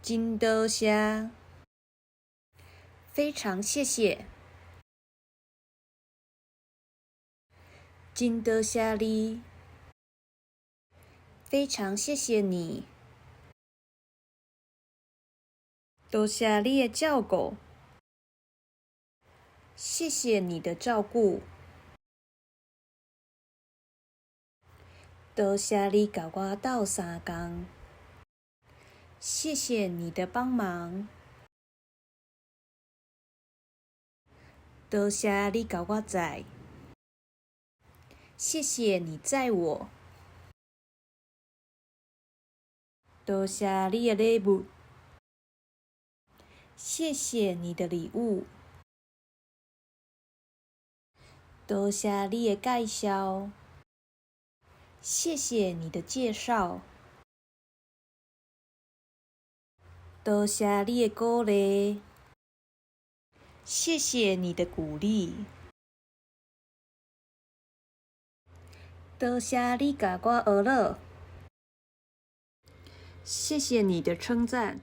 真多谢，非常谢谢，真多谢你，非常谢谢你，多谢你的照顾，谢谢你的照顾，多谢你甲我斗相共，谢谢你的帮忙，多谢你甲我在，谢谢你载我，多谢你的礼物，谢谢你的礼物，多谢你的介绍，谢谢你的介绍，多谢你的鼓励，谢谢你的鼓励，多谢你甲我学了，谢谢你的称赞。